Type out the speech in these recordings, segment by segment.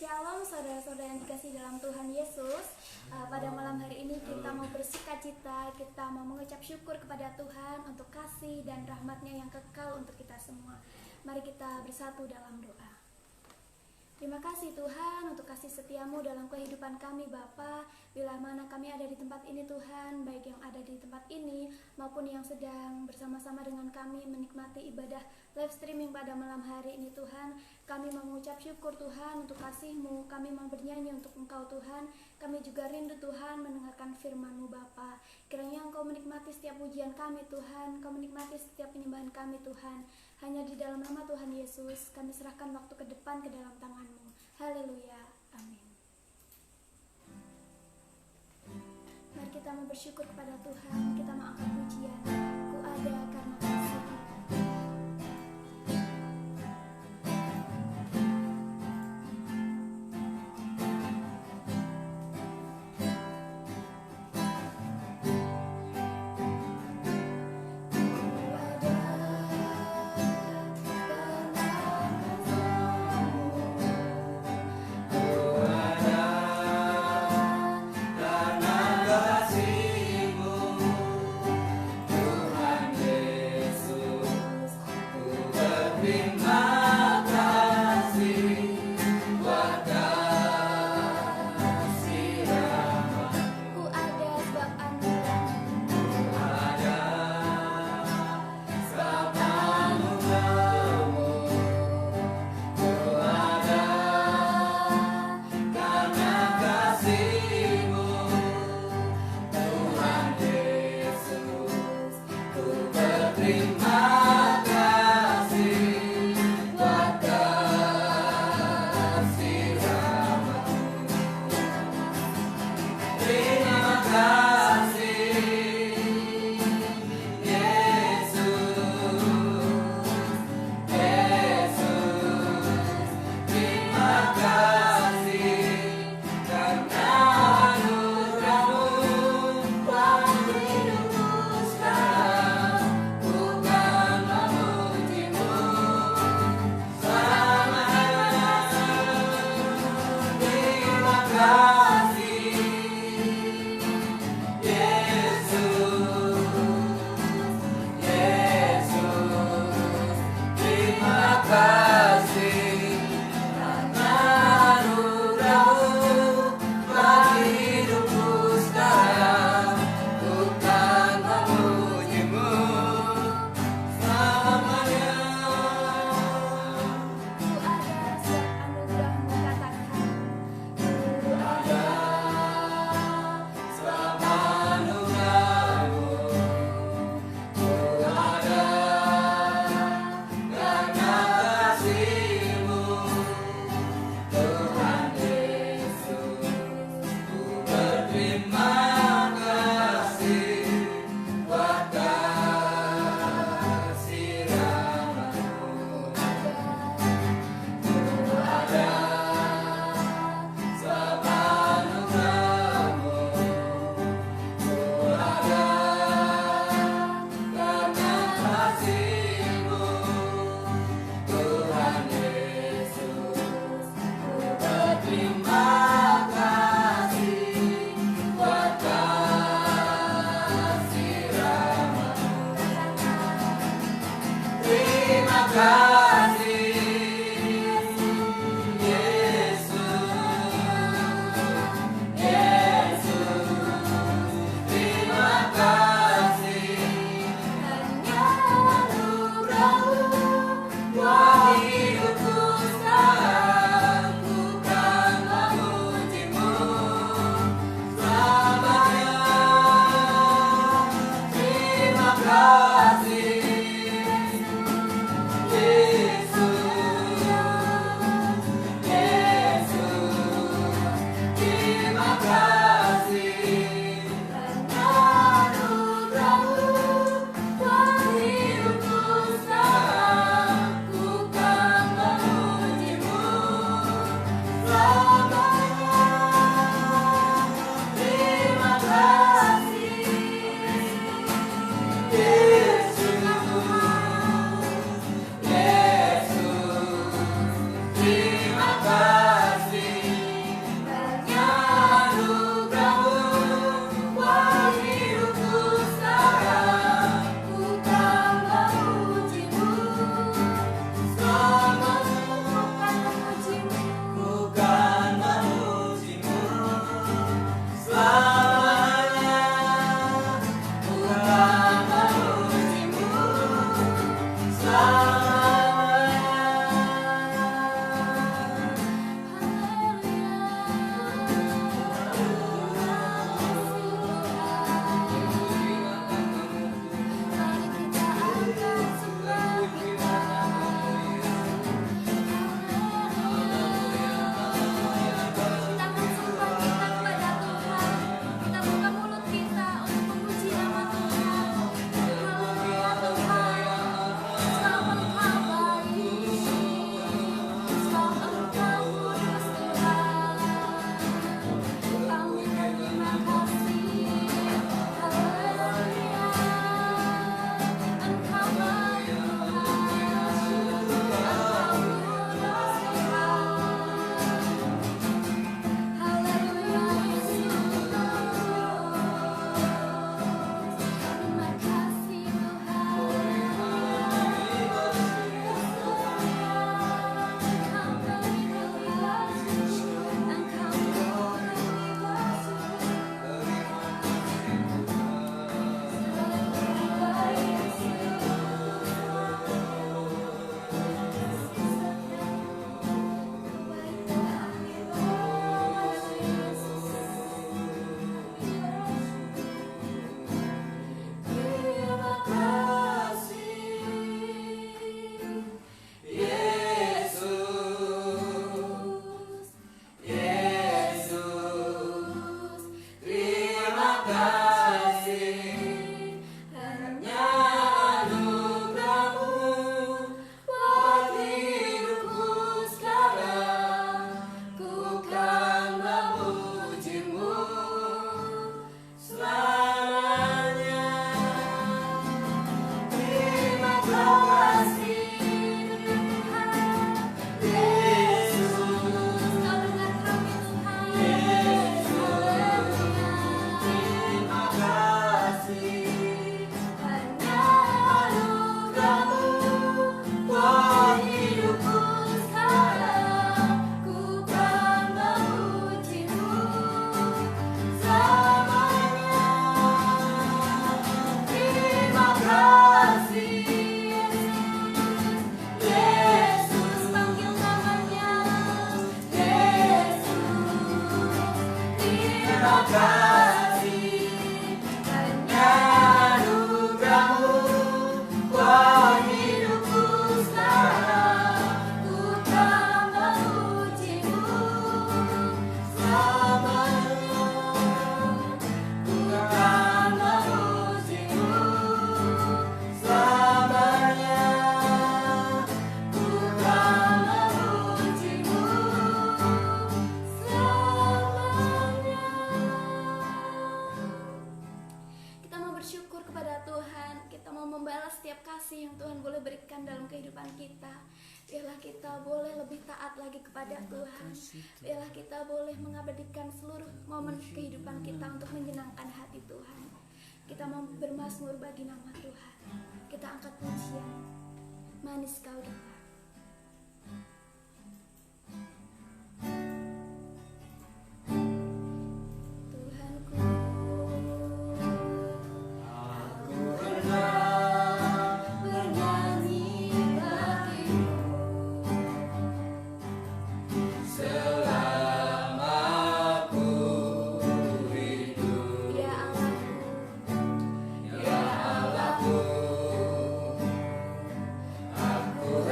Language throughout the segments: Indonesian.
Shalom saudara-saudara yang dikasih dalam Tuhan Yesus. Pada malam hari ini kita mau bersukacita, kita mau mengucap syukur kepada Tuhan untuk kasih dan rahmat-Nya yang kekal untuk kita semua. Mari kita bersatu dalam doa. Terima kasih Tuhan untuk kasih setiamu dalam kehidupan kami Bapa. Bila mana kami ada di tempat ini Tuhan, baik yang ada di tempat ini maupun yang sedang bersama-sama dengan kami menikmati ibadah live streaming pada malam hari ini Tuhan. Kami mau mengucap syukur Tuhan untuk kasih-Mu, kami mau bernyanyi untuk Engkau Tuhan. Kami juga rindu Tuhan mendengarkan firman-Mu Bapa. Kiranya Engkau menikmati setiap pujian kami Tuhan, Engkau menikmati setiap penyembahan kami Tuhan. Hanya di dalam nama Tuhan Yesus, kami serahkan waktu ke depan ke dalam tangan-Mu. Haleluya, amin. Mari kita mau bersyukur kepada Tuhan, kita mau angkat pujian. Ku ada karena kasih-Mu. Ku ada bersyukur kepada Tuhan. Kita mau membalas setiap kasih yang Tuhan boleh berikan dalam kehidupan kita. Biarlah kita boleh lebih taat lagi kepada Tuhan. Biarlah kita boleh mengabadikan seluruh momen kehidupan kita untuk menyenangkan hati Tuhan. Kita mau bermazmur bagi nama Tuhan. Kita angkat pujian. Manis kau dengar. Aku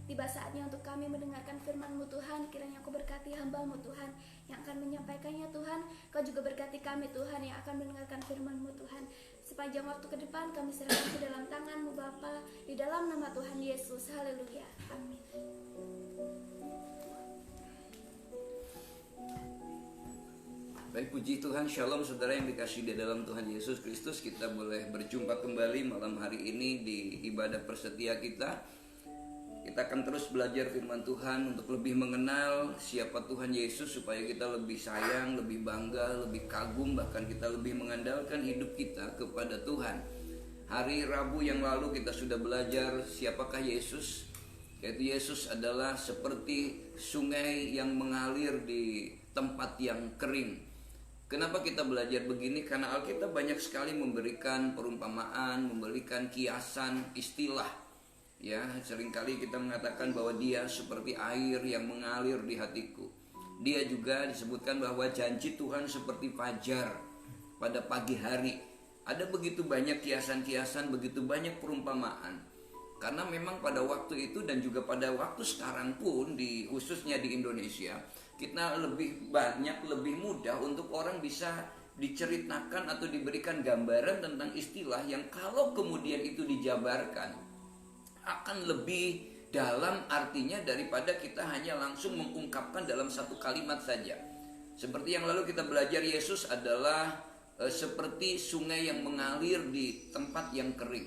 Tiba saatnya untuk kami mendengarkan firman-Mu Tuhan. Kiranya Kau berkati hamba-Mu Tuhan yang akan menyampaikannya Tuhan. Kau juga berkati kami Tuhan yang akan mendengarkan firman-Mu Tuhan. Sepanjang waktu ke depan kami serahkan ke dalam tangan-Mu Bapa, di dalam nama Tuhan Yesus. Haleluya. Amin. Baik, puji Tuhan, shalom saudara yang dikasihi di dalam Tuhan Yesus Kristus. Kita boleh berjumpa kembali malam hari ini di ibadah persetia kita. Kita akan terus belajar firman Tuhan untuk lebih mengenal siapa Tuhan Yesus, supaya kita lebih sayang, lebih bangga, lebih kagum, bahkan kita lebih mengandalkan hidup kita kepada Tuhan. Hari Rabu yang lalu kita sudah belajar siapakah Yesus, yaitu Yesus adalah seperti sungai yang mengalir di tempat yang kering. Kenapa kita belajar begini? Karena Alkitab banyak sekali memberikan perumpamaan, memberikan kiasan, istilah. Ya, seringkali kita mengatakan bahwa dia seperti air yang mengalir di hatiku. Dia juga disebutkan bahwa janji Tuhan seperti fajar pada pagi hari. Ada begitu banyak kiasan-kiasan, begitu banyak perumpamaan. Karena memang pada waktu itu dan juga pada waktu sekarang pun, khususnya di Indonesia, kita lebih banyak, lebih mudah untuk orang bisa diceritakan atau diberikan gambaran tentang istilah yang kalau kemudian itu dijabarkan akan lebih dalam artinya daripada kita hanya langsung mengungkapkan dalam satu kalimat saja. Seperti yang lalu kita belajar, Yesus adalah seperti sungai yang mengalir di tempat yang kering.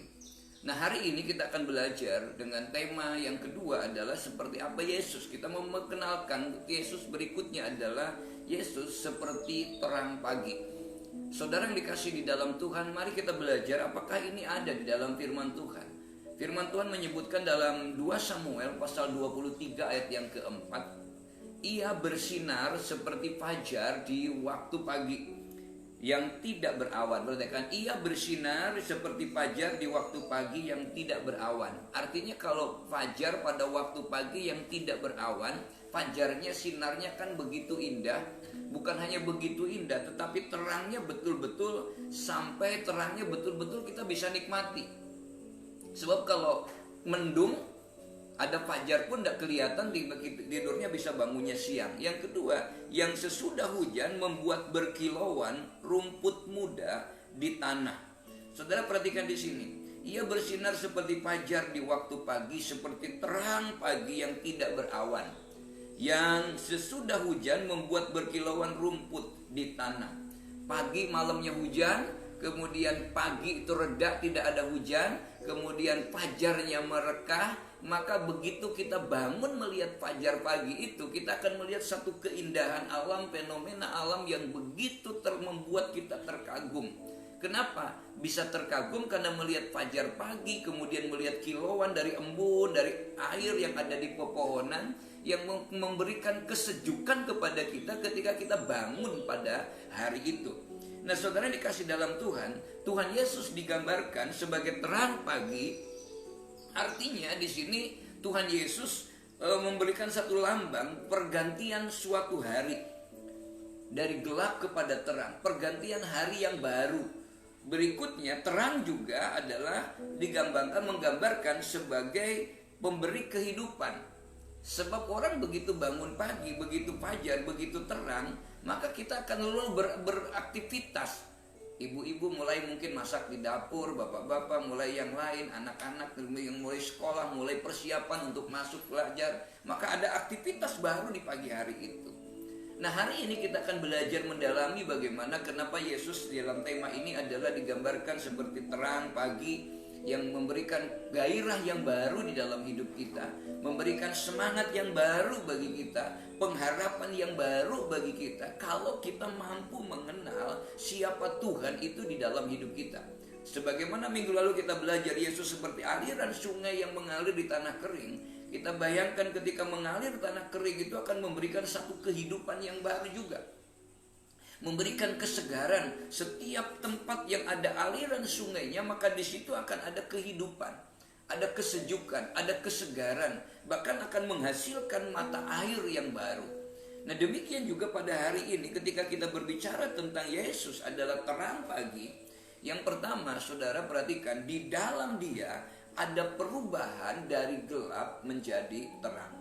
Nah, hari ini kita akan belajar dengan tema yang kedua adalah seperti apa Yesus. Kita mau mengenalkan Yesus berikutnya adalah Yesus seperti terang pagi. Saudara yang dikasihi di dalam Tuhan, mari kita belajar apakah ini ada di dalam firman Tuhan. Firman Tuhan menyebutkan dalam 2 Samuel pasal 23 ayat yang keempat, ia bersinar seperti fajar di waktu pagi yang tidak berawan. Berarti kan ia bersinar seperti fajar di waktu pagi yang tidak berawan. Artinya kalau fajar pada waktu pagi yang tidak berawan, fajarnya, sinarnya kan begitu indah. Bukan hanya begitu indah, tetapi terangnya betul-betul, sampai terangnya betul-betul kita bisa nikmati. Sebab kalau mendung, ada fajar pun tidak kelihatan, tidurnya bisa bangunnya siang. Yang kedua, yang sesudah hujan membuat berkilauan rumput muda di tanah. Saudara perhatikan di sini, ia bersinar seperti fajar di waktu pagi, seperti terang pagi yang tidak berawan. Yang sesudah hujan membuat berkilauan rumput di tanah. Pagi malamnya hujan, kemudian pagi itu reda, tidak ada hujan, kemudian fajarnya merekah. Maka begitu kita bangun melihat fajar pagi itu, kita akan melihat satu keindahan alam, fenomena alam yang begitu membuat kita terkagum. Kenapa bisa terkagum? Karena melihat fajar pagi, kemudian melihat kilauan dari embun, dari air yang ada di pepohonan, yang memberikan kesejukan kepada kita ketika kita bangun pada hari itu. Nah, saudara dikasih dalam Tuhan, Tuhan Yesus digambarkan sebagai terang pagi. Artinya di sini Tuhan Yesus memberikan satu lambang pergantian suatu hari dari gelap kepada terang, pergantian hari yang baru. Berikutnya terang juga adalah menggambarkan sebagai pemberi kehidupan. Sebab orang begitu bangun pagi, begitu fajar, begitu terang, maka kita akan lalu beraktivitas. Ibu-ibu mulai mungkin masak di dapur, bapak-bapak mulai yang lain, anak-anak yang mulai sekolah, mulai persiapan untuk masuk belajar. Maka ada aktivitas baru di pagi hari itu. Nah, hari ini kita akan belajar mendalami bagaimana kenapa Yesus dalam tema ini adalah digambarkan seperti terang pagi yang memberikan gairah yang baru di dalam hidup kita, memberikan semangat yang baru bagi kita, pengharapan yang baru bagi kita, kalau kita mampu mengenal siapa Tuhan itu di dalam hidup kita. Sebagaimana minggu lalu kita belajar Yesus seperti aliran sungai yang mengalir di tanah kering. Kita bayangkan ketika mengalir tanah kering itu akan memberikan satu kehidupan yang baru juga, memberikan kesegaran. Setiap tempat yang ada aliran sungainya, maka di situ akan ada kehidupan, ada kesejukan, ada kesegaran, bahkan akan menghasilkan mata air yang baru. Nah, demikian juga pada hari ini ketika kita berbicara tentang Yesus adalah terang pagi. Yang pertama, saudara perhatikan, di dalam Dia ada perubahan dari gelap menjadi terang.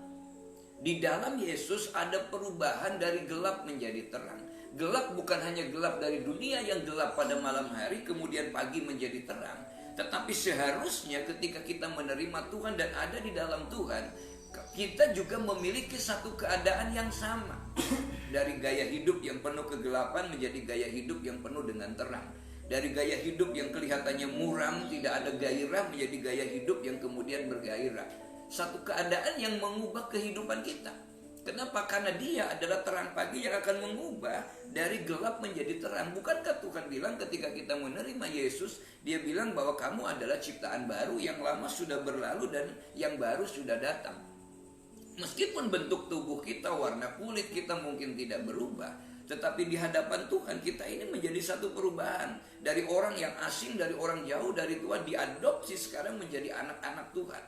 Di dalam Yesus ada perubahan dari gelap menjadi terang. Gelap bukan hanya gelap dari dunia yang gelap pada malam hari, kemudian pagi menjadi terang. Tetapi seharusnya ketika kita menerima Tuhan dan ada di dalam Tuhan, kita juga memiliki satu keadaan yang sama. Dari gaya hidup yang penuh kegelapan menjadi gaya hidup yang penuh dengan terang. Dari gaya hidup yang kelihatannya muram, tidak ada gairah, menjadi gaya hidup yang kemudian bergairah. Satu keadaan yang mengubah kehidupan kita. Kenapa? Karena dia adalah terang pagi yang akan mengubah dari gelap menjadi terang. Bukankah Tuhan bilang ketika kita menerima Yesus, dia bilang bahwa kamu adalah ciptaan baru, yang lama sudah berlalu dan yang baru sudah datang. Meskipun bentuk tubuh kita, warna kulit kita mungkin tidak berubah, tetapi di hadapan Tuhan kita ini menjadi satu perubahan. Dari orang yang asing, dari orang jauh dari Tuhan, diadopsi sekarang menjadi anak-anak Tuhan.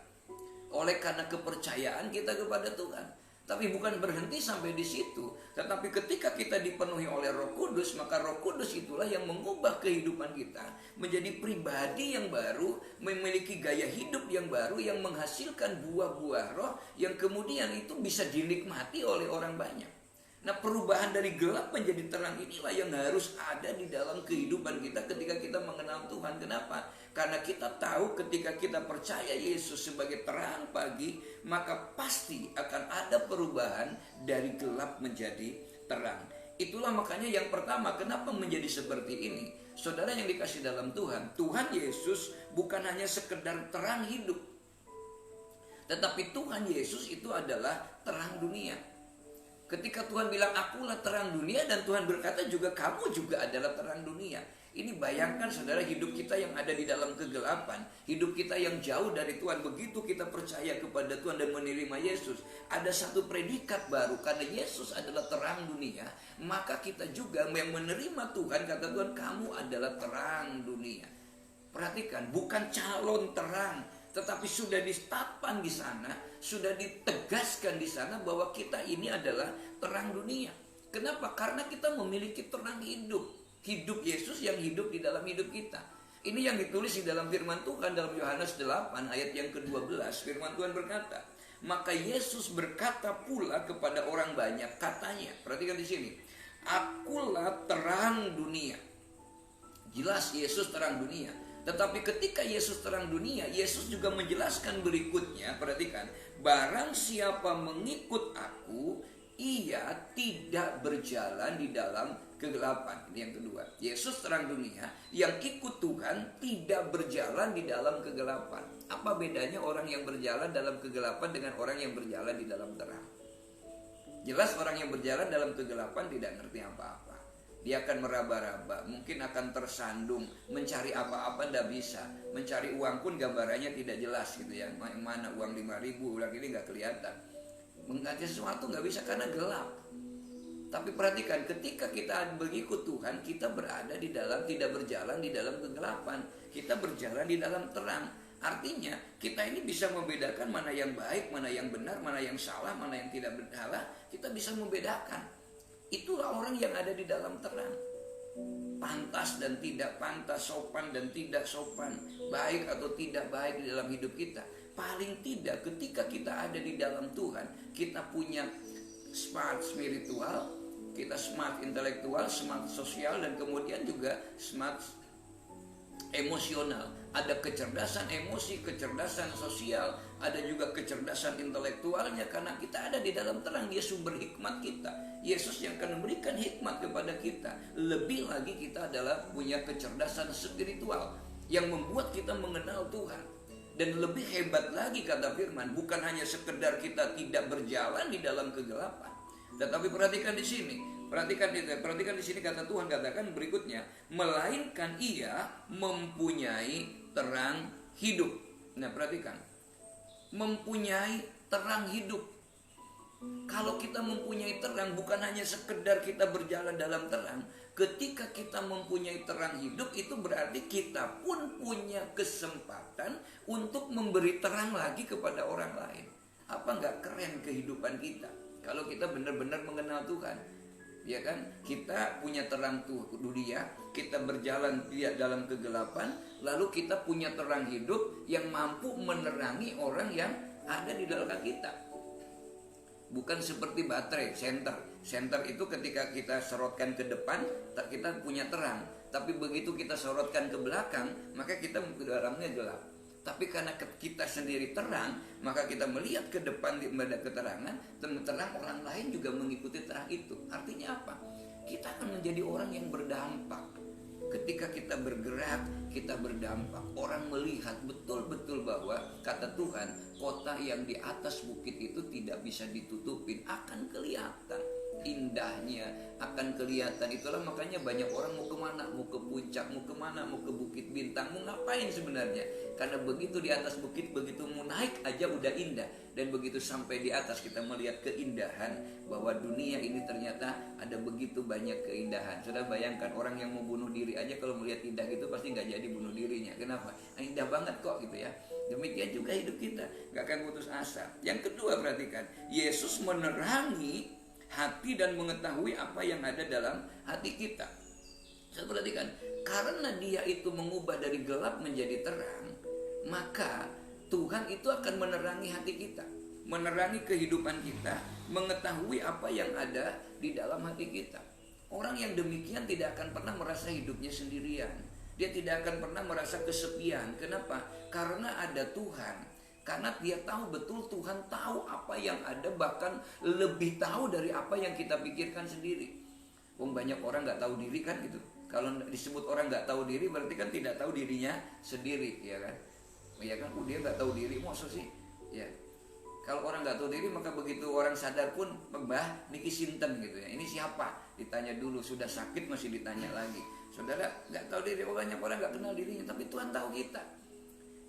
Oleh karena kepercayaan kita kepada Tuhan. Tapi bukan berhenti sampai di situ. Tetapi ketika kita dipenuhi oleh Roh Kudus, maka Roh Kudus itulah yang mengubah kehidupan kita menjadi pribadi yang baru, memiliki gaya hidup yang baru, yang menghasilkan buah-buah roh yang kemudian itu bisa dinikmati oleh orang banyak. Nah, perubahan dari gelap menjadi terang inilah yang harus ada di dalam kehidupan kita ketika kita mengenal Tuhan. Kenapa? Karena kita tahu ketika kita percaya Yesus sebagai terang pagi, maka pasti akan ada perubahan dari gelap menjadi terang. Itulah makanya yang pertama, kenapa menjadi seperti ini? Saudara yang dikasih dalam Tuhan, Tuhan Yesus bukan hanya sekedar terang hidup, tetapi Tuhan Yesus itu adalah terang dunia. Ketika Tuhan bilang akulah terang dunia, dan Tuhan berkata juga kamu juga adalah terang dunia. Ini bayangkan saudara, hidup kita yang ada di dalam kegelapan, hidup kita yang jauh dari Tuhan. Begitu kita percaya kepada Tuhan dan menerima Yesus, ada satu predikat baru. Karena Yesus adalah terang dunia, maka kita juga yang menerima Tuhan, kata Tuhan, kamu adalah terang dunia. Perhatikan, bukan calon terang, tetapi sudah ditetapkan di sana, sudah ditegaskan di sana bahwa kita ini adalah terang dunia. Kenapa? Karena kita memiliki terang hidup. Hidup Yesus yang hidup di dalam hidup kita. Ini yang ditulis di dalam firman Tuhan dalam Yohanes 8 ayat yang ke-12. Firman Tuhan berkata, maka Yesus berkata pula kepada orang banyak, katanya, perhatikan di sini, akulah terang dunia. Jelas Yesus terang dunia. Tetapi ketika Yesus terang dunia, Yesus juga menjelaskan berikutnya, perhatikan, barang siapa mengikut aku, ia tidak berjalan di dalam kegelapan. Ini yang kedua. Yesus terang dunia, yang ikut Tuhan tidak berjalan di dalam kegelapan. Apa bedanya orang yang berjalan dalam kegelapan dengan orang yang berjalan di dalam terang? Jelas orang yang berjalan dalam kegelapan tidak ngerti apa-apa. Dia akan meraba-raba, mungkin akan tersandung, mencari apa-apa tidak bisa. Mencari uang pun gambarannya tidak jelas gitu ya. Mana uang 5.000, uang ini nggak kelihatan. Mengganti sesuatu nggak bisa karena gelap. Tapi perhatikan, ketika kita mengikut Tuhan, kita berada di dalam, tidak berjalan di dalam kegelapan. Kita berjalan di dalam terang. Artinya kita ini bisa membedakan mana yang baik, mana yang benar, mana yang salah, mana yang tidak bersalah. Kita bisa membedakan. Itulah orang yang ada di dalam terang. Pantas dan tidak pantas, sopan dan tidak sopan, baik atau tidak baik di dalam hidup kita. Paling tidak ketika kita ada di dalam Tuhan, kita punya smart spiritual, kita smart intelektual, smart sosial, dan kemudian juga smart emosional. Ada kecerdasan emosi, kecerdasan sosial, ada juga kecerdasan intelektualnya. Karena kita ada di dalam terang, dia sumber hikmat kita. Yesus yang akan memberikan hikmat kepada kita. Lebih lagi kita adalah punya kecerdasan spiritual yang membuat kita mengenal Tuhan. Dan lebih hebat lagi kata firman, bukan hanya sekedar kita tidak berjalan di dalam kegelapan. Tetapi perhatikan di sini, perhatikan di sini kata Tuhan katakan berikutnya, melainkan ia mempunyai terang hidup. Nah, perhatikan, mempunyai terang hidup. Kalau kita mempunyai terang, bukan hanya sekedar kita berjalan dalam terang. Ketika kita mempunyai terang hidup, itu berarti kita pun punya kesempatan untuk memberi terang lagi kepada orang lain. Apa nggak keren kehidupan kita? Kalau kita benar-benar mengenal Tuhan. ya kan? Kita punya terang dunia, kita berjalan dalam kegelapan, lalu kita punya terang hidup yang mampu menerangi orang yang ada di dalam kita. Bukan seperti baterai, senter itu ketika kita sorotkan ke depan, kita punya terang. Tapi begitu kita sorotkan ke belakang, maka kita ke dalamnya gelap. Tapi karena kita sendiri terang, maka kita melihat ke depan di keterangan, terang orang lain juga mengikuti terang itu. Artinya apa? Kita akan menjadi orang yang berdampak. Ketika kita bergerak, kita berdampak. Orang melihat betul-betul bahwa kata Tuhan, kota yang di atas bukit itu tidak bisa ditutupin, akan kelihatan indahnya, akan kelihatan. Itulah makanya banyak orang mau kemana, mau ke puncak, mau kemana, mau ke Bukit Bintang, mau ngapain sebenarnya? Karena begitu di atas bukit, begitu mau naik aja udah indah. Dan begitu sampai di atas kita melihat keindahan, bahwa dunia ini ternyata ada begitu banyak keindahan. Sudah bayangkan orang yang mau bunuh diri aja kalau melihat indah gitu pasti nggak jadi bunuh dirinya. Kenapa? Indah banget kok gitu ya. Demikian juga hidup kita, nggak akan putus asa. Yang kedua, perhatikan, Yesus menerangi hati dan mengetahui apa yang ada dalam hati kita. Saya perhatikan, karena dia itu mengubah dari gelap menjadi terang, maka Tuhan itu akan menerangi hati kita, menerangi kehidupan kita, mengetahui apa yang ada di dalam hati kita. Orang yang demikian tidak akan pernah merasa hidupnya sendirian. Dia tidak akan pernah merasa kesepian. Kenapa? Karena ada Tuhan. Karena dia tahu betul Tuhan tahu apa yang ada, bahkan lebih tahu dari apa yang kita pikirkan sendiri. Banyak orang gak tahu diri kan gitu. Kalau disebut orang gak tahu diri berarti kan tidak tahu dirinya sendiri, ya kan? Ya kan, dia gak tahu diri, maksud sih? Ya. Kalau orang gak tahu diri maka begitu orang sadar pun, Mbah niki sinten gitu ya. Ini siapa? Ditanya dulu, sudah sakit masih ditanya lagi. Saudara gak tahu diri, banyak orang gak kenal dirinya, tapi Tuhan tahu kita.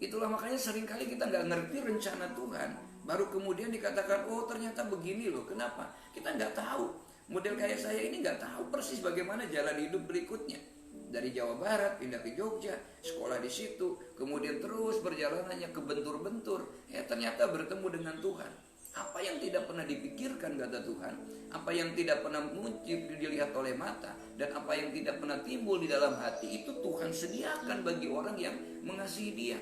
Itulah makanya seringkali kita nggak ngerti rencana Tuhan. Baru kemudian dikatakan, oh ternyata begini loh. Kenapa? Kita nggak tahu. Model kayak saya ini nggak tahu persis bagaimana jalan hidup berikutnya. Dari Jawa Barat pindah ke Jogja, sekolah di situ, kemudian terus perjalanannya kebentur-bentur. Ternyata bertemu dengan Tuhan. Apa yang tidak pernah dipikirkan kata Tuhan, apa yang tidak pernah muncul dilihat oleh mata, dan apa yang tidak pernah timbul di dalam hati, itu Tuhan sediakan bagi orang yang mengasihi Dia.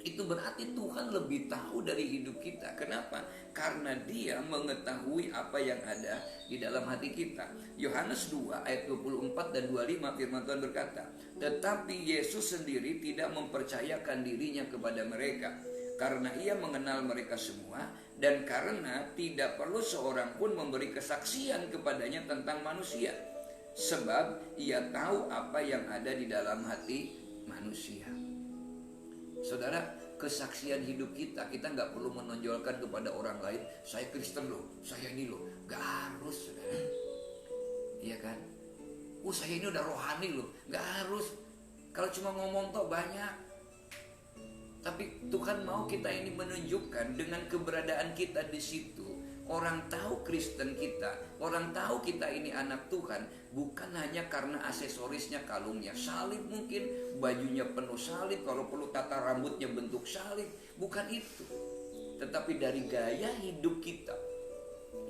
Itu berarti Tuhan lebih tahu dari hidup kita. Kenapa? Karena Dia mengetahui apa yang ada di dalam hati kita. Yohanes 2 ayat 24 dan 25 firman Tuhan berkata, tetapi Yesus sendiri tidak mempercayakan dirinya kepada mereka, karena Ia mengenal mereka semua, dan karena tidak perlu seorang pun memberi kesaksian kepadanya tentang manusia, sebab Ia tahu apa yang ada di dalam hati manusia. Saudara, kesaksian hidup kita nggak perlu menonjolkan kepada orang lain, saya Kristen loh, saya ini loh. Gak harus, saudara. Iya kan? Saya ini udah rohani loh. Gak harus. Kalau cuma ngomong toh banyak. Tapi Tuhan mau kita ini menunjukkan dengan keberadaan kita di situ. Orang tahu Kristen kita, orang tahu kita ini anak Tuhan, bukan hanya karena aksesorisnya, kalungnya salib mungkin, bajunya penuh salib, kalau perlu tata rambutnya bentuk salib, bukan itu. Tetapi dari gaya hidup kita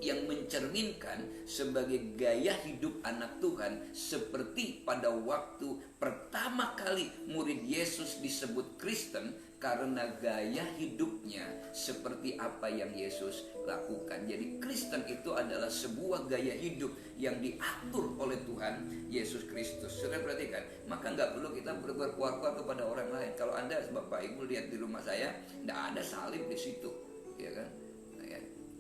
yang mencerminkan sebagai gaya hidup anak Tuhan, seperti pada waktu pertama kali murid Yesus disebut Kristen, karena gaya hidupnya seperti apa yang Yesus lakukan. Jadi Kristen itu adalah sebuah gaya hidup yang diatur oleh Tuhan Yesus Kristus. Sudah perhatikan, maka nggak perlu kita berkuar-kuar kepada orang lain. Kalau Anda Bapak Ibu lihat di rumah saya, nggak ada salib di situ, ya kan?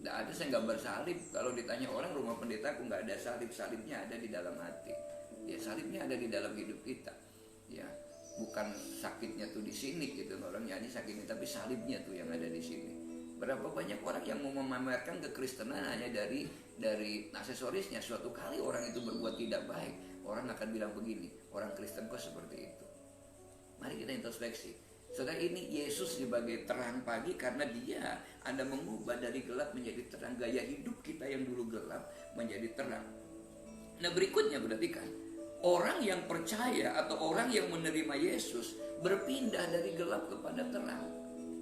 Nggak ada, saya nggak bersalib. Kalau ditanya orang rumah pendeta aku nggak ada salib, salibnya ada di dalam hati. Ya, salibnya ada di dalam hidup kita. Ya, bukan sakitnya tuh di sini gitu, orang nyanyi sakitnya, tapi salibnya tuh yang ada di sini. Berapa banyak orang yang mau memamerkan kekristenan hanya dari aksesorisnya. Suatu kali orang itu berbuat tidak baik, orang akan bilang begini, orang Kristen kok seperti itu. Mari kita introspeksi. Saudara, ini Yesus sebagai terang pagi karena Dia ada mengubah dari gelap menjadi terang. Gaya hidup kita yang dulu gelap menjadi terang. Nah, berikutnya perhatikan, orang yang percaya atau orang yang menerima Yesus berpindah dari gelap kepada terang.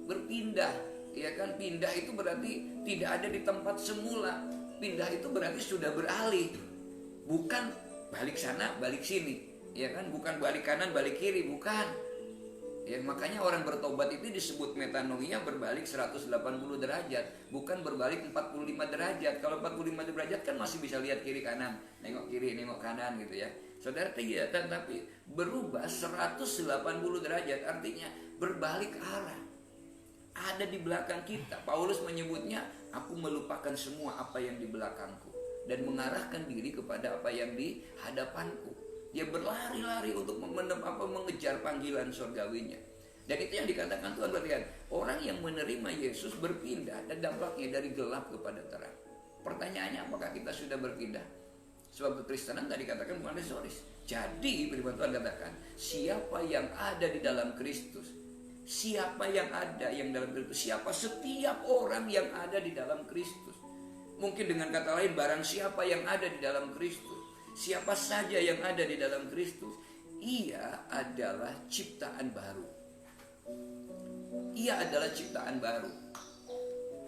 Berpindah, ya kan? Pindah itu berarti tidak ada di tempat semula. Pindah itu berarti sudah beralih. Bukan balik sana, balik sini, ya kan? Bukan balik kanan, balik kiri, bukan. Ya, makanya orang bertobat itu disebut metanoia, berbalik 180 derajat, bukan berbalik 45 derajat. Kalau 45 derajat kan masih bisa lihat kiri kanan, nengok kiri, nengok kanan gitu ya. Saudara tidak, tapi berubah 180 derajat artinya berbalik arah. Ada di belakang kita. Paulus menyebutnya, aku melupakan semua apa yang di belakangku dan mengarahkan diri kepada apa yang di hadapanku. Dia berlari-lari untuk mengejar panggilan surgawinya. Dan itu yang dikatakan Tuhan, perhatikan, orang yang menerima Yesus berpindah dan dampaknya dari gelap kepada terang. Pertanyaannya, apakah kita sudah berpindah? Sebab kekristenan tadi katakan bukan restoris. Jadi firman Tuhan katakan, siapa yang ada di dalam Kristus, siapa yang ada yang dalam Kristus, siapa setiap orang yang ada di dalam Kristus. Mungkin dengan kata lain, barang siapa yang ada di dalam Kristus, siapa saja yang ada di dalam Kristus, ia adalah ciptaan baru. Ia adalah ciptaan baru.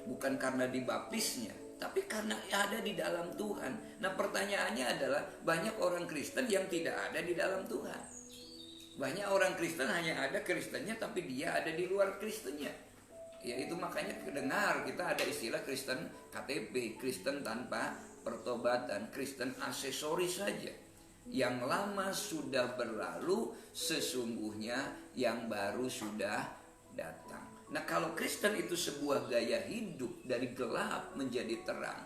Bukan karena dibaptisnya, tapi karena ada di dalam Tuhan. Nah, pertanyaannya adalah, banyak orang Kristen yang tidak ada di dalam Tuhan. Banyak orang Kristen hanya ada Kristennya, tapi dia ada di luar Kristennya. Ya, itu makanya kedengar kita ada istilah Kristen KTP, Kristen tanpa pertobatan, Kristen aksesoris saja. Yang lama sudah berlalu, sesungguhnya yang baru sudah datang. Nah, kalau Kristen itu sebuah gaya hidup dari gelap menjadi terang,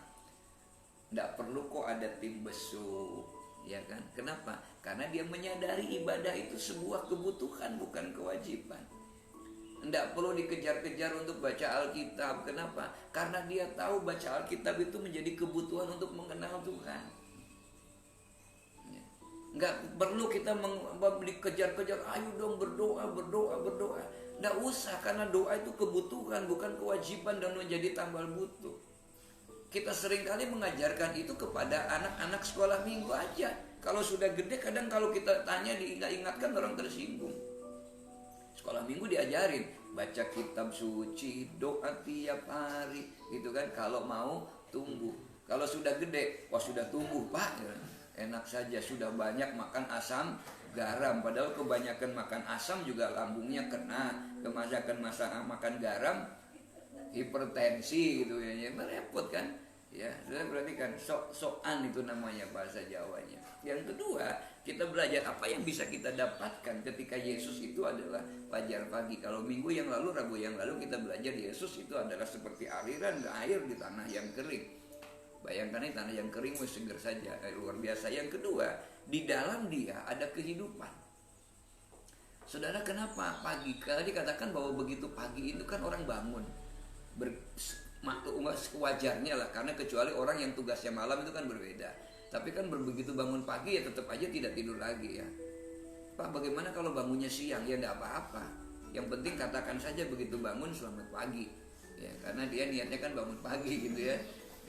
tidak perlu kok ada tim besuk, ya kan? Kenapa? Karena dia menyadari ibadah itu sebuah kebutuhan, bukan kewajiban. Tidak perlu dikejar-kejar untuk baca Alkitab. Kenapa? Karena dia tahu baca Alkitab itu menjadi kebutuhan untuk mengenal Tuhan. Nggak perlu kita dikejar-kejar, ayo dong berdoa. Nggak usah, karena doa itu kebutuhan, bukan kewajiban dan menjadi tambal butuh. Kita seringkali mengajarkan itu kepada anak-anak sekolah minggu aja. Kalau sudah gede, kadang kalau kita tanya diingatkan orang tersinggung. Sekolah minggu diajarin baca kitab suci, doa tiap hari, gitu kan, kalau mau tumbuh. Kalau sudah gede, wah sudah tumbuh Pak, enak saja, sudah banyak makan asam garam. Padahal kebanyakan makan asam juga lambungnya kena. Kebanyakan makan garam, hipertensi gitu ya, repot kan. Ya, sudah berarti kan sok-sokan itu namanya bahasa Jawanya. Yang kedua, kita belajar apa yang bisa kita dapatkan ketika Yesus itu adalah fajar pagi. Kalau minggu yang lalu, Rabu yang lalu kita belajar Yesus itu adalah seperti aliran air di tanah yang kering. Bayangkan ini tanah yang kering segar saja, luar biasa. Yang kedua, di dalam dia ada kehidupan. Saudara, kenapa pagi? Tadi dikatakan bahwa begitu pagi itu kan orang bangun. Wajarnya lah, karena kecuali orang yang tugasnya malam itu kan berbeda. Tapi kan begitu bangun pagi ya tetap aja tidak tidur lagi ya. Pak, bagaimana kalau bangunnya siang? Ya tidak apa-apa. Yang penting katakan saja begitu bangun selamat pagi. Ya, karena dia niatnya kan bangun pagi gitu ya.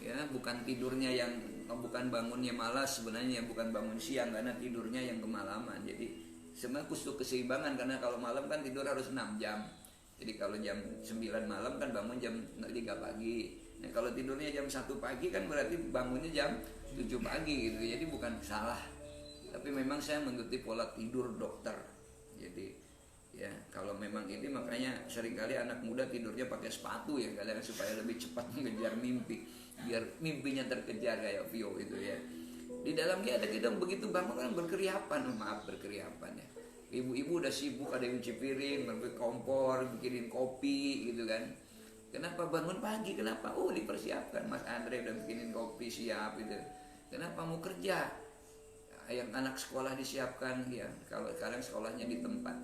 Ya, bukan tidurnya yang bukan bangunnya malas sebenarnya, bukan bangun siang karena tidurnya yang kemalaman. Jadi sebenarnya kusuk keseimbangan, karena kalau malam kan tidur harus 6 jam. Jadi kalau jam 9 malam kan bangun jam 3 pagi. Nah, kalau tidurnya jam 1 pagi kan berarti bangunnya jam 7 pagi gitu. Jadi bukan salah. Tapi memang saya mengikuti pola tidur dokter. Jadi ya, kalau memang ini makanya seringkali anak muda tidurnya pakai sepatu ya, kadang supaya lebih cepat mengejar mimpi. Biar mimpinya terkejar kayak Vio itu ya. Di dalam dia ada kita begitu bangun kan berkeriapan ya. Ibu-ibu udah sibuk, ada yang cuci piring, berbikin kompor, bikinin kopi gitu kan. Kenapa bangun pagi? Kenapa? Oh, dipersiapkan. Mas Andre udah bikinin kopi siap gitu. Kenapa mau kerja? Yang anak sekolah disiapkan ya. Kalau sekarang sekolahnya di tempat.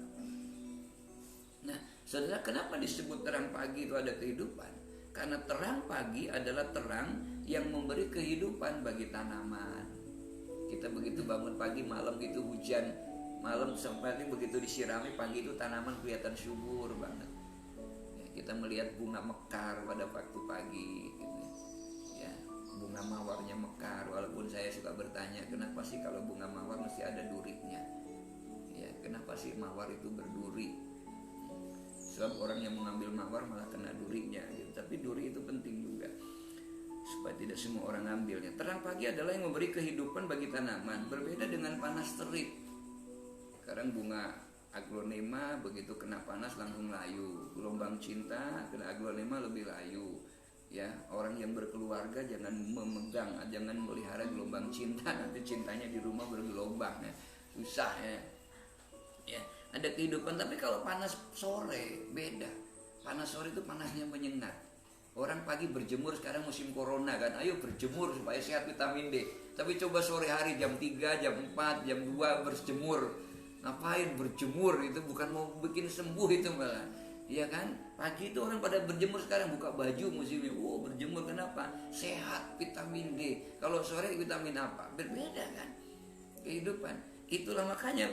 Nah, saudara, kenapa disebut terang pagi itu ada kehidupan? Karena terang pagi adalah terang yang memberi kehidupan bagi tanaman. Kita begitu bangun pagi, malam gitu hujan. Malam sampai begitu disirami, pagi itu tanaman kelihatan subur banget. Ya, kita melihat bunga mekar pada waktu pagi gitu. Ya, bunga mawarnya mekar. Walaupun saya suka bertanya, kenapa sih kalau bunga mawar mesti ada durinya? Ya, kenapa sih mawar itu berduri? Sebab orang yang mengambil mawar malah kena durinya gitu. Tapi duri itu penting juga. supaya tidak semua orang ambilnya. Terang pagi adalah yang memberi kehidupan bagi tanaman, berbeda dengan panas terik. Sekarang bunga aglonema begitu kena panas langsung layu. Gelombang cinta kena aglonema lebih layu. Ya, orang yang berkeluarga jangan memegang, jangan melihara gelombang cinta, nanti cintanya di rumah bergelombang ya. Susah ya. Ya, ada kehidupan, tapi kalau panas sore beda. Panas sore itu panasnya menyengat. Orang pagi berjemur, sekarang musim corona kan, ayo berjemur supaya sehat, vitamin D. Tapi coba sore hari jam 3, jam 4, jam 2 berjemur. Ngapain berjemur? Itu bukan mau bikin sembuh itu malah. Iya kan? Pagi itu orang pada berjemur, sekarang buka baju musimnya. Berjemur kenapa? Sehat, vitamin D. Kalau sore vitamin apa? Berbeda kan? Kehidupan. Itulah makanya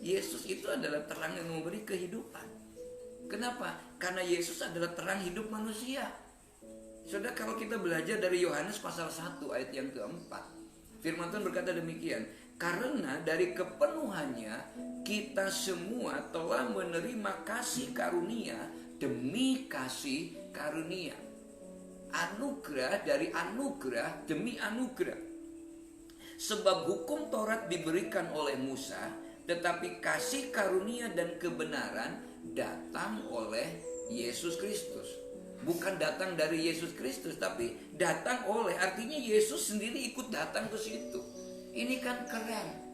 Yesus itu adalah terang yang memberi kehidupan. Kenapa? Karena Yesus adalah terang hidup manusia. Saudara, kalau kita belajar dari Yohanes pasal 1 ayat yang keempat, firman Tuhan berkata demikian, karena dari kepenuhannya kita semua telah menerima kasih karunia demi kasih karunia. Anugerah dari anugerah demi anugerah. Sebab hukum Taurat diberikan oleh Musa, tetapi kasih karunia dan kebenaran datang oleh Yesus Kristus. Bukan datang dari Yesus Kristus, tapi datang oleh, artinya Yesus sendiri ikut datang ke situ. Ini kan keren.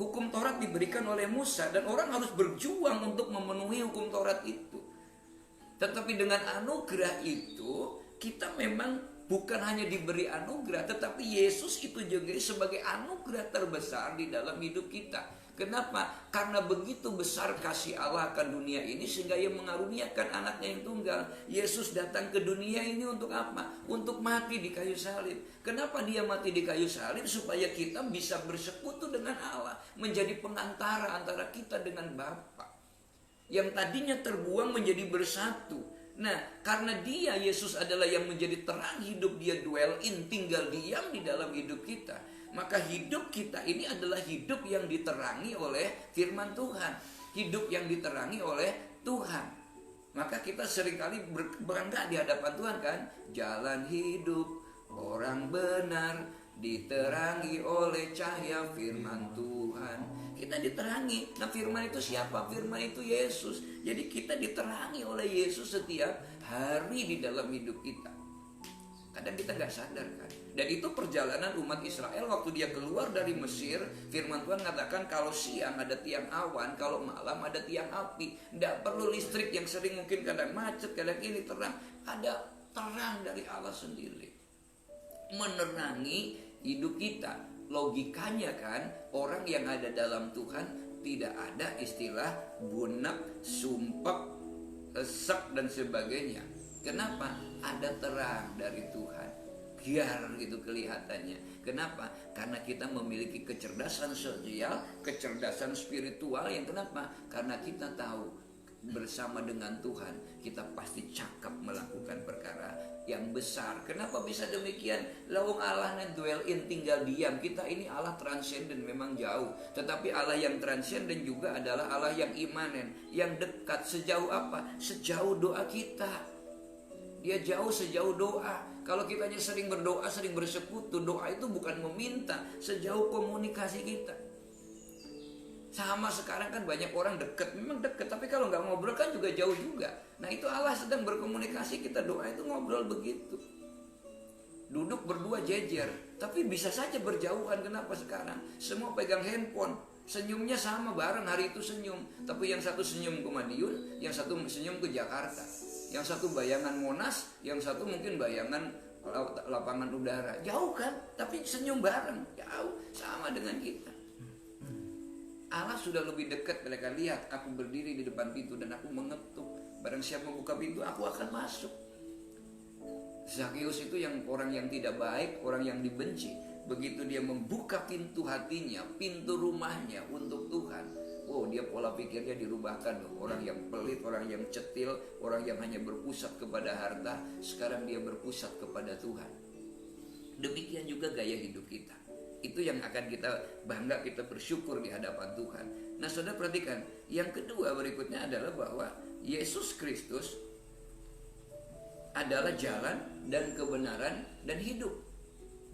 Hukum Taurat diberikan oleh Musa dan orang harus berjuang untuk memenuhi hukum Taurat itu. Tetapi dengan anugerah itu, kita memang bukan hanya diberi anugerah, tetapi Yesus itu juga sebagai anugerah terbesar di dalam hidup kita. Kenapa? Karena begitu besar kasih Allah akan dunia ini sehingga Ia mengaruniakan anaknya yang tunggal. Yesus datang ke dunia ini untuk apa? Untuk mati di kayu salib. Kenapa Dia mati di kayu salib? Supaya kita bisa bersekutu dengan Allah, menjadi pengantara antara kita dengan Bapa. Yang tadinya terbuang menjadi bersatu. Nah, karena Dia, Yesus adalah yang menjadi terang hidup, Dia dwell in, tinggal diam di dalam hidup kita. Maka hidup kita ini adalah hidup yang diterangi oleh firman Tuhan. Hidup yang diterangi oleh Tuhan. Maka kita seringkali berbangga di hadapan Tuhan kan. Jalan hidup orang benar diterangi oleh cahaya firman Tuhan. Kita diterangi. Nah, firman itu siapa? Firman itu Yesus. Jadi kita diterangi oleh Yesus setiap hari di dalam hidup kita. Kadang kita gak sadar kan. Dan itu perjalanan umat Israel waktu dia keluar dari Mesir. Firman Tuhan mengatakan kalau siang ada tiang awan, kalau malam ada tiang api. Tidak perlu listrik yang sering mungkin kadang macet, kadang ini terang. Ada terang dari Allah sendiri menerangi hidup kita. Logikanya kan, orang yang ada dalam Tuhan tidak ada istilah bunak, sumpek, esek dan sebagainya. Kenapa? Ada terang dari Tuhan. Biar gitu kelihatannya. Kenapa? Karena kita memiliki kecerdasan sosial, kecerdasan spiritual yang kenapa? Karena kita tahu bersama dengan Tuhan kita pasti cakap melakukan perkara yang besar. Kenapa bisa demikian? Lawang Allah yang dwell in, tinggal diam. Kita ini Allah transenden memang jauh, tetapi Allah yang transenden juga adalah Allah yang imanen, yang dekat. Sejauh apa? Sejauh doa kita. Dia jauh sejauh doa. Kalau kita hanya sering berdoa, sering bersekutu, doa itu bukan meminta, sejauh komunikasi kita. Sama sekarang kan banyak orang dekat, memang dekat, tapi kalau nggak ngobrol kan juga jauh juga. Nah itu Allah sedang berkomunikasi, kita doa itu ngobrol begitu. Duduk berdua jejer, tapi bisa saja berjauhan. Kenapa sekarang? Semua pegang handphone, senyumnya sama bareng, hari itu senyum. Tapi yang satu senyum ke Madiun, yang satu senyum ke Jakarta. Yang satu bayangan Monas, yang satu mungkin bayangan lapangan udara. Jauh kan? Tapi senyum bareng. Jauh, sama dengan kita. Allah sudah lebih dekat. Mereka lihat, aku berdiri di depan pintu dan aku mengetuk. Barang siapa membuka pintu, aku akan masuk. Zakheus itu yang orang yang tidak baik, orang yang dibenci. Begitu dia membuka pintu hatinya, pintu rumahnya untuk Tuhan, dia pola pikirnya dirubahkan loh. Orang yang pelit, orang yang cetil, orang yang hanya berpusat kepada harta, sekarang dia berpusat kepada Tuhan. Demikian juga gaya hidup kita. Itu yang akan kita bangga, kita bersyukur di hadapan Tuhan. Nah saudara perhatikan, yang kedua berikutnya adalah bahwa Yesus Kristus adalah jalan dan kebenaran dan hidup.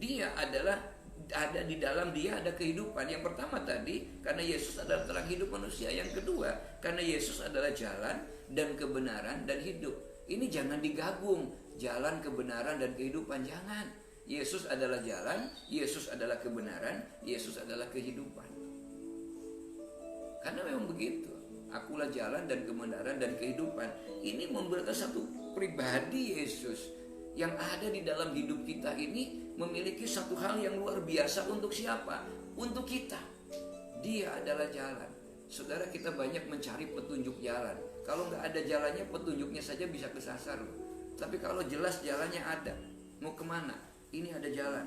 Dia adalah ada di dalam dia ada kehidupan. Yang pertama tadi karena Yesus adalah terang hidup manusia. Yang kedua karena Yesus adalah jalan dan kebenaran dan hidup. Ini jangan digabung, jalan, kebenaran dan kehidupan, jangan. Yesus adalah jalan, Yesus adalah kebenaran, Yesus adalah kehidupan. Karena memang begitu. Akulah jalan dan kebenaran dan kehidupan. Ini memberitakan satu pribadi Yesus yang ada di dalam hidup kita ini memiliki satu hal yang luar biasa untuk siapa? Untuk kita. Dia adalah jalan. Saudara, kita banyak mencari petunjuk jalan. Kalau nggak ada jalannya, petunjuknya saja bisa kesasar loh. Tapi kalau jelas jalannya ada, mau kemana? Ini ada jalan.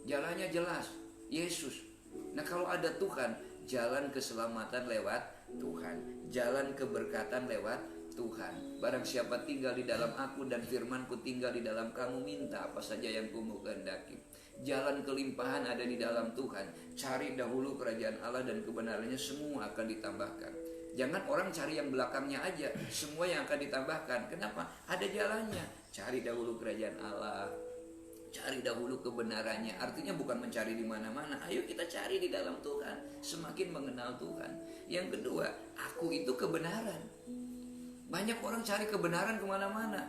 Jalannya jelas, Yesus. Nah kalau ada Tuhan, jalan keselamatan lewat Tuhan, jalan keberkatan lewat Tuhan. Barang siapa tinggal di dalam aku dan firmanku tinggal di dalam kamu, minta apa saja yang kamu kehendaki. Jalan kelimpahan ada di dalam Tuhan. Cari dahulu kerajaan Allah dan kebenarannya, semua akan ditambahkan. Jangan orang cari yang belakangnya aja, semua yang akan ditambahkan. Kenapa? Ada jalannya. Cari dahulu kerajaan Allah, cari dahulu kebenarannya. Artinya bukan mencari di mana-mana. Ayo kita cari di dalam Tuhan, semakin mengenal Tuhan. Yang kedua, aku itu kebenaran. Banyak orang cari kebenaran kemana-mana,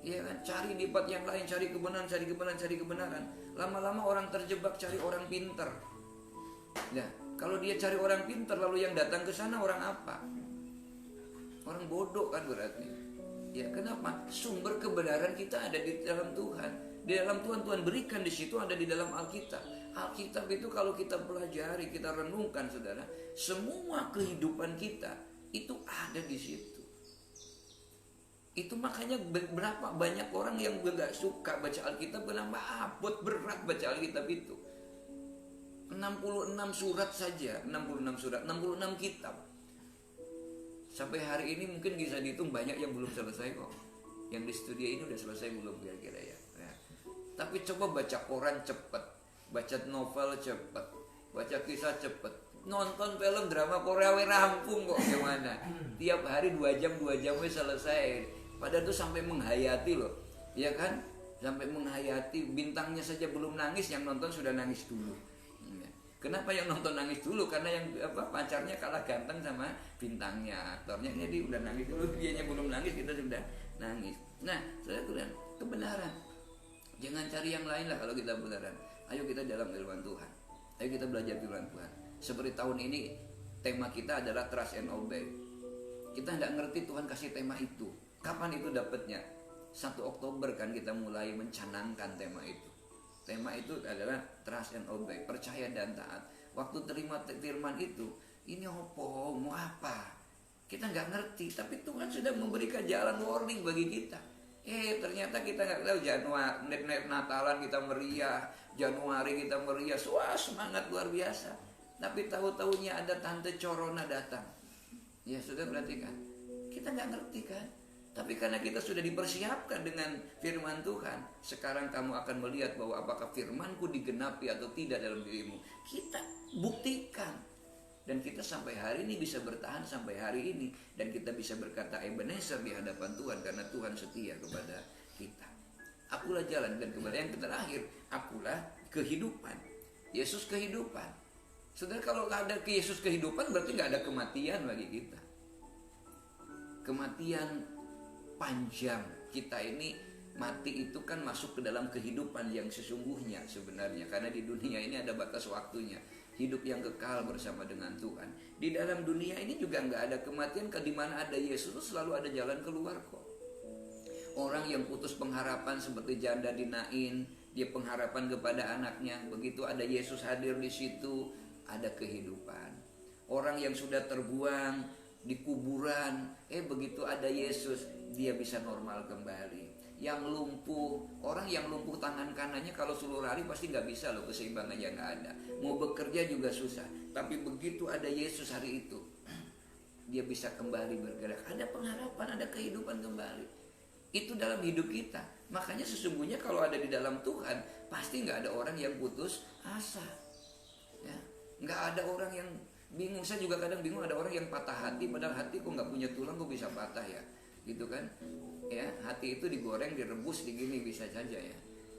ya kan? Cari di tempat yang lain, cari kebenaran, cari kebenaran, cari kebenaran. Lama-lama orang terjebak cari orang pinter. Nah, kalau dia cari orang pinter, lalu yang datang ke sana orang apa? Orang bodoh kan berarti. Ya, kenapa? Sumber kebenaran kita ada di dalam Tuhan. Di dalam Tuhan, Tuhan berikan di situ, ada di dalam Alkitab. Alkitab itu kalau kita pelajari, kita renungkan, saudara, semua kehidupan kita itu ada di situ. Itu makanya berapa banyak orang yang gak suka baca Alkitab, kenapa abot berat baca Alkitab itu. 66 surat saja, 66 surat, 66 kitab. Sampai hari ini mungkin bisa dihitung banyak yang belum selesai kok. Yang di studio ini udah selesai belum kira-kira ya. Nah, tapi coba baca koran cepet, baca novel cepet, baca kisah cepet, nonton film drama Korea rampung kok gimana. Tiap hari 2 jam selesai. Padahal tuh sampai menghayati loh, ya kan? Sampai menghayati, bintangnya saja belum nangis, yang nonton sudah nangis dulu. Kenapa yang nonton nangis dulu? Karena yang pacarnya kalah ganteng sama bintangnya, aktornya, jadi udah nangis dulu, dianya belum nangis, kita sudah nangis. Nah, saya bilang kebenaran. Jangan cari yang lain lah kalau kita benaran. Ayo kita dalam firman Tuhan. Ayo kita belajar firman Tuhan. Seperti tahun ini tema kita adalah trust and obey. Kita tidak ngerti Tuhan kasih tema itu. Kapan itu dapatnya? 1 Oktober kan kita mulai mencanangkan tema itu. Tema itu adalah trust and obey, percaya dan taat. Waktu terima firman itu, ini opo, mau apa? Kita nggak ngerti, tapi Tuhan sudah memberikan jalan warning bagi kita. Ternyata kita nggak tahu. Januari Natalan kita meriah, Januari kita meriah, wah semangat luar biasa. Tapi tahu-tahunya ada tante corona datang. Ya sudah, perhatikan. Kita nggak ngerti kan? Tapi karena kita sudah dipersiapkan dengan firman Tuhan, sekarang kamu akan melihat bahwa apakah firmanku digenapi atau tidak dalam dirimu. Kita buktikan. Dan kita sampai hari ini bisa bertahan sampai hari ini. Dan kita bisa berkata Ebenezer di hadapan Tuhan karena Tuhan setia kepada kita. Akulah jalan dan kebenaran. Yang terakhir, akulah kehidupan. Yesus kehidupan. Saudara, kalau ada ke Yesus kehidupan berarti gak ada kematian bagi kita. Kematian panjang. Kita ini mati itu kan masuk ke dalam kehidupan yang sesungguhnya sebenarnya. Karena di dunia ini ada batas waktunya. Hidup yang kekal bersama dengan Tuhan. Di dalam dunia ini juga nggak ada kematian. Di mana ada Yesus selalu ada jalan keluar kok. Orang yang putus pengharapan seperti janda di Nain, dia pengharapan kepada anaknya. Begitu ada Yesus hadir di situ, ada kehidupan. Orang yang sudah terbuang di kuburan, begitu ada Yesus, dia bisa normal kembali. Yang lumpuh, orang yang lumpuh tangan kanannya kalau seluruh hari pasti nggak bisa loh, keseimbangannya nggak ada. Mau bekerja juga susah. Tapi begitu ada Yesus hari itu, dia bisa kembali bergerak. Ada pengharapan, ada kehidupan kembali. Itu dalam hidup kita. Makanya sesungguhnya kalau ada di dalam Tuhan, pasti nggak ada orang yang putus asa. Ya, nggak ada orang yang bingung. Saya juga kadang bingung, ada orang yang patah hati, padahal hati kok nggak punya tulang kok bisa patah ya, gitu kan? Ya, hati itu digoreng, direbus, digini bisa saja ya.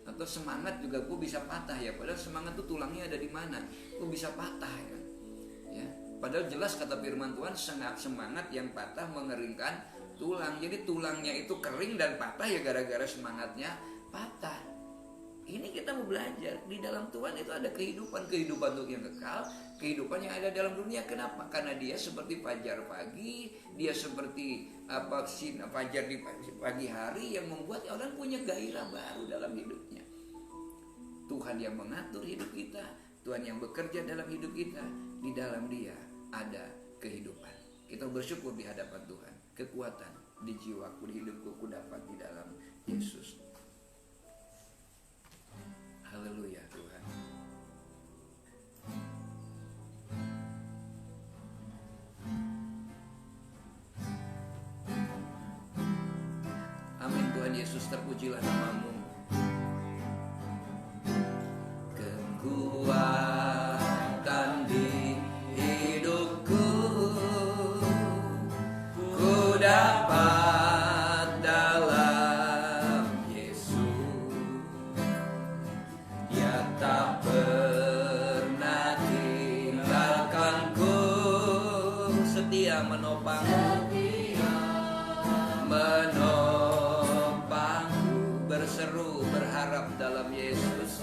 Atau semangat juga kok bisa patah ya. Padahal semangat itu tulangnya ada di mana? Kok bisa patah ya? Ya, padahal jelas kata firman Tuhan, semangat yang patah mengeringkan tulang. Jadi tulangnya itu kering dan patah ya gara-gara semangatnya patah. Ini kita mau belajar, di dalam Tuhan itu ada kehidupan untuk yang kekal, kehidupan yang ada dalam dunia. Kenapa? Karena dia seperti fajar pagi, dia seperti fajar di pagi hari yang membuat orang punya gairah baru dalam hidupnya. Tuhan yang mengatur hidup kita, Tuhan yang bekerja dalam hidup kita, di dalam dia ada kehidupan. Kita bersyukur di hadapan Tuhan, kekuatan di jiwaku, di hidupku, ku dapat di dalam Yesus. Haleluya Tuhan. Amin. Tuhan Yesus, terpujilah namamu. Kekuatan di hidupku, ku dapat dalam Yesus. Dia tak pernah tinggalkanku, setia menopangku, berseru berharap dalam Yesus,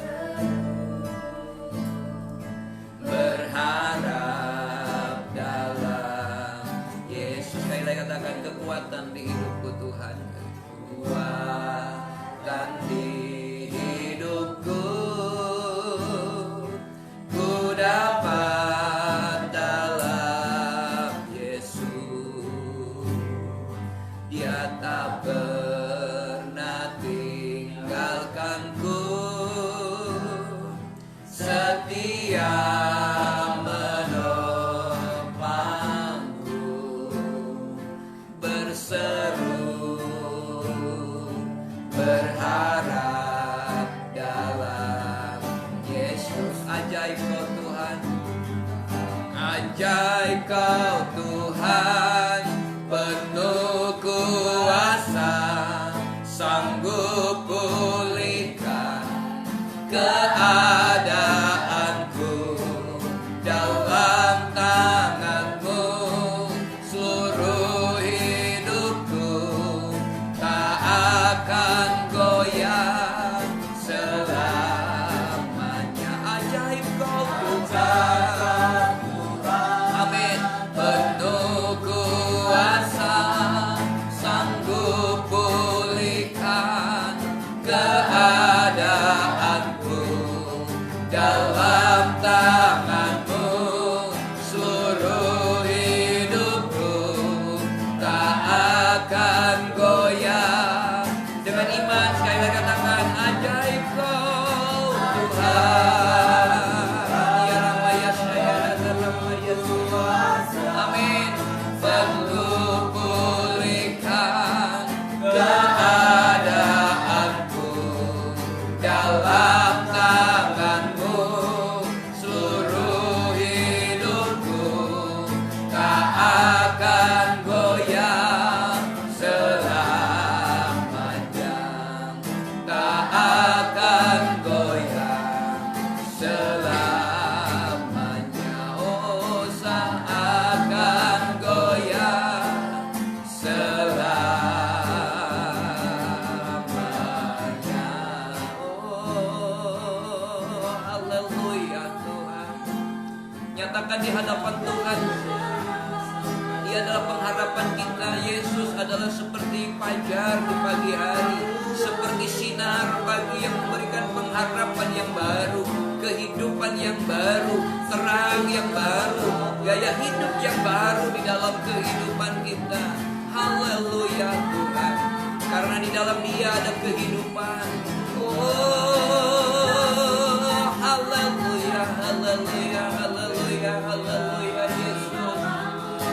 berharap dalam Yesus. Sekali lagi katakan, kekuatan di hidupku Tuhan, kekuatan di hidupku, ku dapat dalam Yesus. Dia tak pernah tinggalkanku, setia menopangku, berseru berharap dalam Yesus. Ajaib kau Tuhan, ajaib kau Tuhan, penuh kuasa, sanggup pulihkan keadaanku. Dalam tangan-Mu seluruh hidupku, tak akan goyah selamanya. Ajaib kau Tuhan, amin. Penuh kuasa, sanggup pulihkan keadaanku. Dalam tangan-Mu seluruh hidupku, tak akan goyah. Dengan iman sekali lagi katakan, ajaib kau Tuhan. Ya Ramaya saya Ramaya Tuhan, amin. Penuh pulihkan keadaanku. Dalam tangan-Mu seluruh hidupku, tak akan goyah selamanya, tak akan goyah selamanya. Oh, tak akan goyah selamanya. Oh, haleluya Tuhan. Nyatakan di hadapan Tuhan, Dia adalah pengharapan kita. Yesus adalah seperti fajar di pagi hari, seperti sinar pagi yang memberikan pengharapan yang baru, kehidupan yang baru, terang yang baru, gaya hidup yang baru di dalam kehidupan kita. Haleluya Tuhan, karena di dalam Dia ada kehidupan. Oh, haleluya, haleluya, haleluya, haleluya Yesus.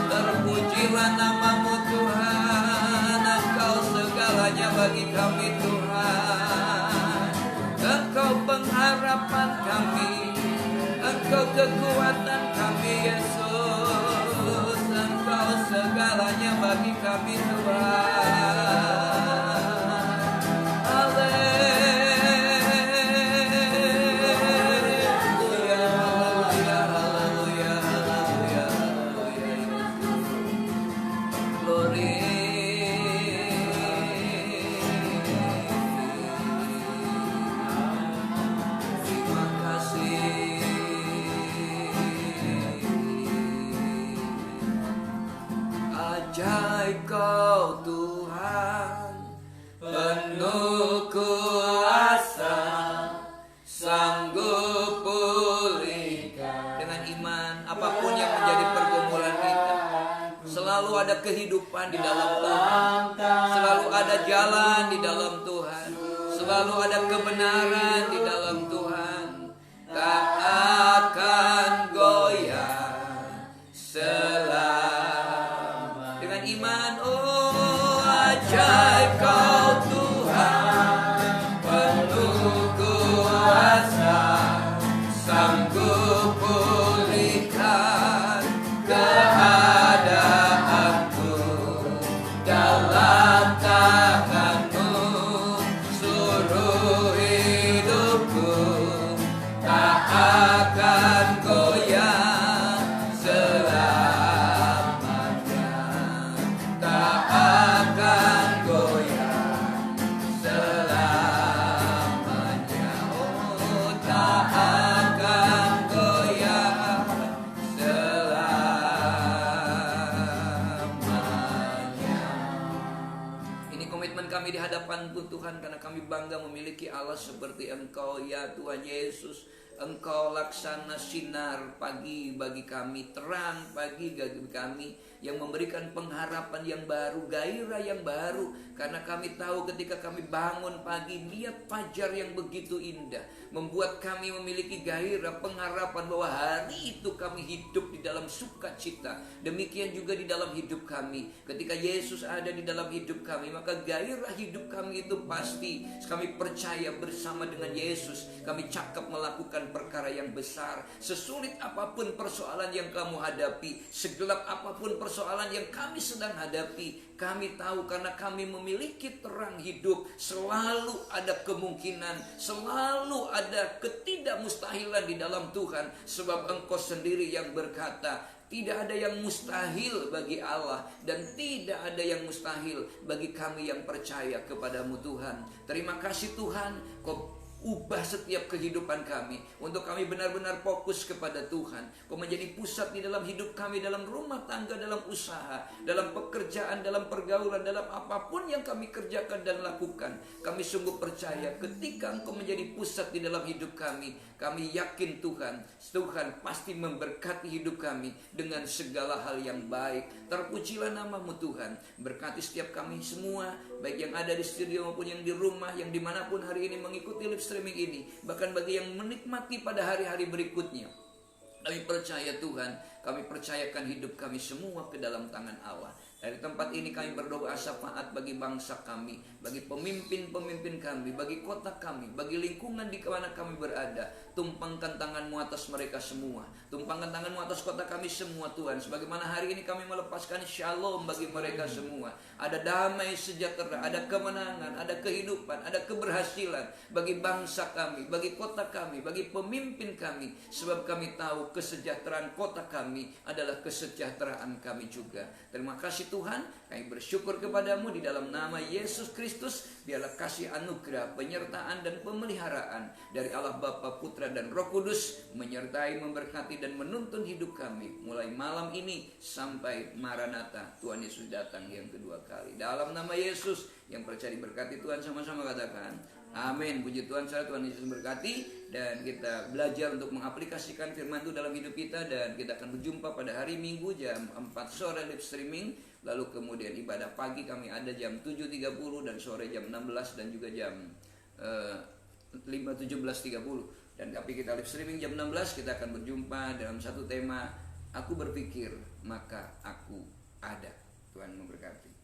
Terpujilah nama-Mu Tuhan, Engkau segalanya bagi kami Tuhan. Engkau pengharapan kami, Engkau kekuatan kami Yesus. Engkau segalanya bagi kami Tuhan. Ajaib Kau Tuhan, penuh kuasa, sanggup pulihkan. Dengan iman, apapun yang menjadi pergumulan kita, selalu ada kehidupan di dalam Tuhan, selalu ada jalan di dalam Tuhan, selalu ada kebenaran di dalam Tuhan. Tak akan goyah selama. Dengan iman, oh ajaib Kau Tuhan, penuh kuasa, sanggup pulihkan keadaanku. Dalam tangan-Mu seluruh hidupku, tak akan goyah selamanya, tak akan goyah selamanya. Oh, tak akan goyah selamanya. Ini komitmen kami di hadapan-Mu Tuhan, karena kami bangga memiliki Allah seperti Engkau ya Tuhan Yesus. Engkau laksana sinar pagi bagi kami, terang pagi bagi kami, yang memberikan pengharapan yang baru, gairah yang baru. Karena kami tahu ketika kami bangun pagi, lihat fajar yang begitu indah, membuat kami memiliki gairah, pengharapan bahwa hari itu kami hidup di dalam sukacita. Demikian juga di dalam hidup kami. Ketika Yesus ada di dalam hidup kami, maka gairah hidup kami itu pasti. Kami percaya bersama dengan Yesus, kami cakap melakukan perkara yang besar. Sesulit apapun persoalan yang kamu hadapi, segelap apapun persoalan yang kami sedang hadapi, kami tahu karena kami memiliki terang hidup, selalu ada kemungkinan, selalu ada ketidakmustahilan di dalam Tuhan. Sebab Engkau sendiri yang berkata, tidak ada yang mustahil bagi Allah, dan tidak ada yang mustahil bagi kami yang percaya kepadamu Tuhan. Terima kasih Tuhan, Kau ubah setiap kehidupan kami, untuk kami benar-benar fokus kepada Tuhan. Kau menjadi pusat di dalam hidup kami, dalam rumah tangga, dalam usaha, dalam pekerjaan, dalam pergaulan, dalam apapun yang kami kerjakan dan lakukan. Kami sungguh percaya ketika Engkau menjadi pusat di dalam hidup kami, kami yakin Tuhan pasti memberkati hidup kami dengan segala hal yang baik. Terpujilah nama-Mu Tuhan. Berkati setiap kami semua, baik yang ada di studio maupun yang di rumah, yang dimanapun hari ini mengikuti live streaming ini, bahkan bagi yang menikmati pada hari-hari berikutnya. Kami percaya Tuhan, kami percayakan hidup kami semua ke dalam tangan Allah. Dari tempat ini kami berdoa syafaat bagi bangsa kami, bagi pemimpin-pemimpin kami, bagi kota kami, bagi lingkungan di mana kami berada. Tumpangkan tangan-Mu atas mereka semua, tumpangkan tangan-Mu atas kota kami semua Tuhan. Sebagaimana hari ini kami melepaskan shalom bagi mereka semua. Ada damai sejahtera, ada kemenangan, ada kehidupan, ada keberhasilan bagi bangsa kami, bagi kota kami, bagi pemimpin kami. Sebab kami tahu kesejahteraan kota kami adalah kesejahteraan kami juga. Terima kasih Tuhan, kami bersyukur kepadamu di dalam nama Yesus Kristus. Biarlah kasih anugerah, penyertaan dan pemeliharaan dari Allah Bapa, Putra dan Roh Kudus menyertai, memberkati dan menuntun hidup kami mulai malam ini sampai Maranatha, Tuhan Yesus datang yang kedua kali. Dalam nama Yesus yang percaya diberkati Tuhan, sama-sama katakan amin. Puji Tuhan, Tuhan Yesus memberkati, dan kita belajar untuk mengaplikasikan firman itu dalam hidup kita. Dan kita akan berjumpa pada hari Minggu jam 4 sore live streaming. Lalu kemudian ibadah pagi kami ada jam 7.30 dan sore jam 16 dan juga jam 17.30. Dan tapi kita live streaming jam 16, kita akan berjumpa dalam satu tema, aku berpikir maka aku ada. Tuhan memberkati.